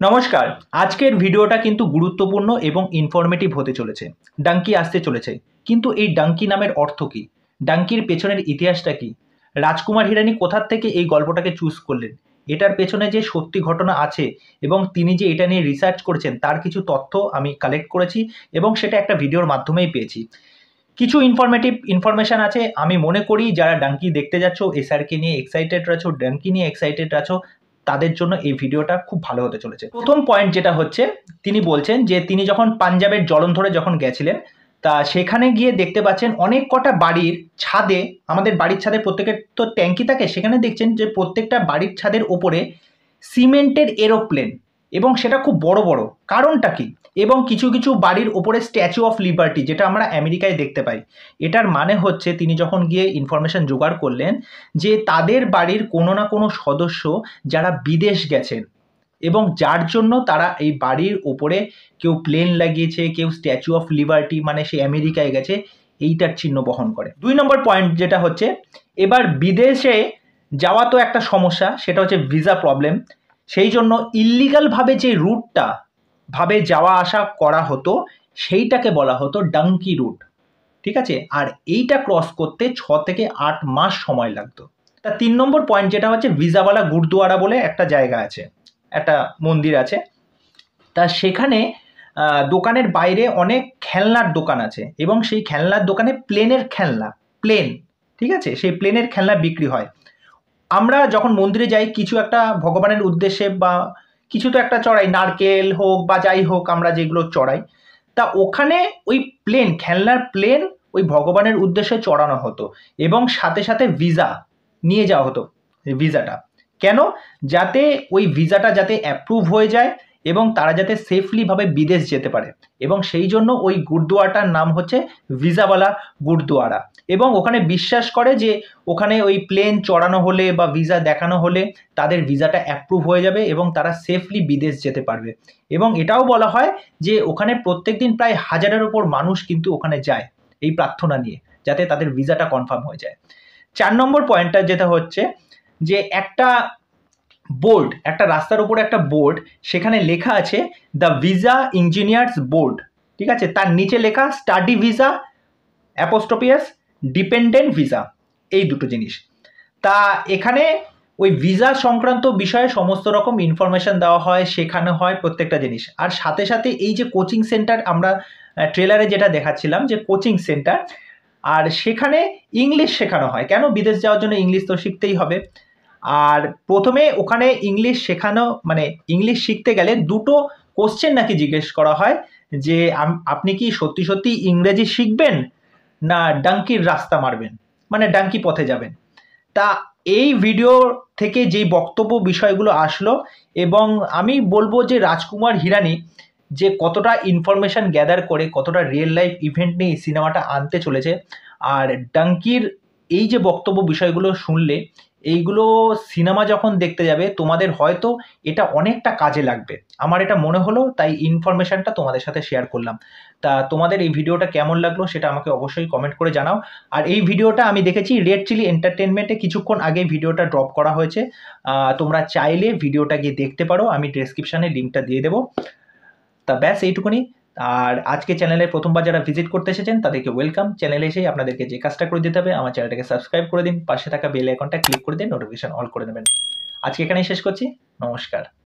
নমস্কার। আজকের ভিডিওটা কিন্তু গুরুত্বপূর্ণ এবং ইনফরমেটিভ হতে চলেছে। ডাঙ্কি আসতে চলেছে। কিন্তু এই ডাঙ্কি নামের অর্থ কী? ডাঙ্কির পেছনের ইতিহাসটা কী? রাজকুমার হিরানি কোথার থেকে এই গল্পটাকে চুজ করলেন? এটার পেছনে যে সত্যি ঘটনা আছে এবং তিনি যে এটা নিয়ে রিসার্চ করেছেন তার কিছু তথ্য আমি কালেক্ট করেছি এবং সেটা একটা ভিডিওর মাধ্যমেই পেয়েছি। কিছু ইনফরমেশন আছে। আমি মনে করি যারা ডাঙ্কি দেখতে যাচ্ছ, এসআরকে নিয়ে এক্সাইটেড আছো, ডাঙ্কি নিয়ে এক্সাইটেড আছো, তাদের জন্য এই ভিডিওটা খুব ভালো হতে চলেছে। প্রথম পয়েন্ট যেটা হচ্ছে, তিনি বলছেন যে তিনি যখন পাঞ্জাবের জলন্ধরে যখন গেছিলেন, তা সেখানে গিয়ে দেখতে পাচ্ছেন অনেক কটা বাড়ির ছাদে, আমাদের বাড়ির ছাদে প্রত্যেকের তো ট্যাঙ্কি থাকে, সেখানে দেখছেন যে প্রত্যেকটা বাড়ির ছাদের ওপরে সিমেন্টের এরোপ্লেন এবং সেটা খুব বড় বড়। কারণটা কি? এবং কিছু কিছু বাড়ির ওপরে স্ট্যাচু অফ লিবার্টি, যেটা আমরা আমেরিকায় দেখতে পাই। এটার মানে হচ্ছে তিনি যখন গিয়ে ইনফরমেশন জোগাড় করলেন যে তাদের বাড়ির কোনো না কোনো সদস্য যারা বিদেশ গেছেন এবং যার জন্য তারা এই বাড়ির ওপরে কেউ প্লেন লাগিয়েছে, কেউ স্ট্যাচু অফ লিবার্টি মানে সে আমেরিকায় গেছে, এইটার চিহ্ন বহন করে। 2 নম্বর পয়েন্ট যেটা হচ্ছে, এবার বিদেশে যাওয়া তো একটা সমস্যা, সেটা হচ্ছে ভিসা প্রবলেম। সেই জন্য ইল্লিগালভাবে যে রুটটা ভাবে যাওয়া আসা করা হতো সেইটাকে বলা হতো ডাঙ্কি রুট। ঠিক আছে? আর এইটা ক্রস করতে 6 থেকে 8 মাস সময় লাগতো। তা 3 নম্বর পয়েন্ট যেটা হচ্ছে, ভিসাওয়ালা গুরুদুয়ারা বলে একটা জায়গা আছে, একটা মন্দির আছে। তা সেখানে দোকানের বাইরে অনেক খেলনার দোকান আছে এবং সেই খেলনার দোকানে প্লেনের খেলনা, প্লেন, ঠিক আছে, সেই প্লেনের খেলনা বিক্রি হয়। আমরা যখন মন্দিরে যাই কিছু একটা ভগবানের উদ্দেশ্যে বা কিছু তো একটা চড়াই, নারকেল হোক বা যাই হোক আমরা যেগুলো চড়াই, তা ওখানে ওই প্লেন, খেলনার প্লেন ওই ভগবানের উদ্দেশ্যে চড়ানো হতো এবং সাথে সাথে ভিসা নিয়ে যাওয়া হতো। ভিসাটা কেন? যাতে ওই ভিসাটা যাতে অ্যাপ্রুভ হয়ে যায় এবং তারা যাতে সেফলিভাবে বিদেশ যেতে পারে, এবং সেই জন্য ওই গুরুদুয়ারাটার নাম হচ্ছে ভিসাওয়ালা গুরুদুয়ারা। এবং ওখানে বিশ্বাস করে যে ওখানে ওই প্লেন চড়ানো হলে বা ভিসা দেখানো হলে তাদের ভিসাটা অ্যাপ্রুভ হয়ে যাবে এবং তারা সেফলি বিদেশ যেতে পারবে। এবং এটাও বলা হয় যে ওখানে প্রত্যেক দিন প্রায় 1000-এর ওপর মানুষ কিন্তু ওখানে যায় এই প্রার্থনা নিয়ে, যাতে তাদের ভিসাটা কনফার্ম হয়ে যায়। 4 নম্বর পয়েন্টটা যেটা হচ্ছে যে একটা বোর্ড, একটা রাস্তার উপরে একটা বোর্ড, সেখানে লেখা আছে দ্য ভিসা ইঞ্জিনিয়ার্স বোর্ড। ঠিক আছে? তার নিচে লেখা স্টাডি ভিসা অ্যাপোস্ট্রোপিয়াস ডিপেন্ডেন্ট ভিসা, এই দুটো জিনিস। তা এখানে ওই ভিসা সংক্রান্ত বিষয়ে সমস্ত রকম ইনফরমেশন দেওয়া হয়, শেখানো হয় প্রত্যেকটা জিনিস। আর সাথে সাথে এই যে কোচিং সেন্টার, আমরা ট্রেলারে যেটা দেখাচ্ছিলাম যে কোচিং সেন্টার, আর সেখানে ইংলিশ শেখানো হয়। কেন? বিদেশ যাওয়ার জন্য ইংলিশ তো শিখতেই হবে। আর প্রথমে ওখানে ইংলিশ শেখানো মানে ইংলিশ শিখতে গেলে দুটো কোশ্চেন নাকি জিজ্ঞেস করা হয় যে আপনি কি সত্যি সত্যি ইংরেজি শিখবেন না ডাঙ্কির রাস্তা মারবেন, মানে ডাঙ্কি পথে যাবেন। তা এই ভিডিও থেকে যেই বক্তব্য বিষয়গুলো আসলো, এবং আমি বলবো যে রাজকুমার হিরানি যে কতটা ইনফরমেশন গ্যাদার করে, কতটা রিয়েল লাইফ ইভেন্ট নিয়ে এই সিনেমাটা আনতে চলেছে। আর ডাঙ্কির এই যে বক্তব্য বিষয়গুলো শুনলে, এইগুলো সিনেমা যখন দেখতে যাবে তোমাদের হয়তো এটা অনেকটা কাজে লাগবে, আমার এটা মনে হলো, তাই ইনফরমেশনটা তোমাদের সাথে শেয়ার করলাম। তা তোমাদের এই ভিডিওটা কেমন লাগলো সেটা আমাকে অবশ্যই কমেন্ট করে জানাও। আর এই ভিডিওটা আমি দেখেছি রেড চিলি এন্টারটেনমেন্টে কিছুক্ষণ আগে ভিডিওটা ড্রপ করা হয়েছে। তোমরা চাইলে ভিডিওটা গিয়ে দেখতে পারো, আমি ডেসক্রিপশানে লিঙ্কটা দিয়ে দেবো। তা ব্যাস এইটুকুনি। আর আজকে চ্যানেলে প্রথমবার যারা ভিজিট করতে এসেছেন তাদেরকে ওয়েলকাম। চ্যানেলে এসেই আপনাদেরকে যে কাজটা করে দিতে হবে, আমার চ্যানেলটাকে সাবস্ক্রাইব করে দিন, পাশে থাকা বেল আইকনটা ক্লিক করে দিন, নোটিফিকেশন অল করে নেবেন। আজকে এখানেই শেষ করছি। নমস্কার।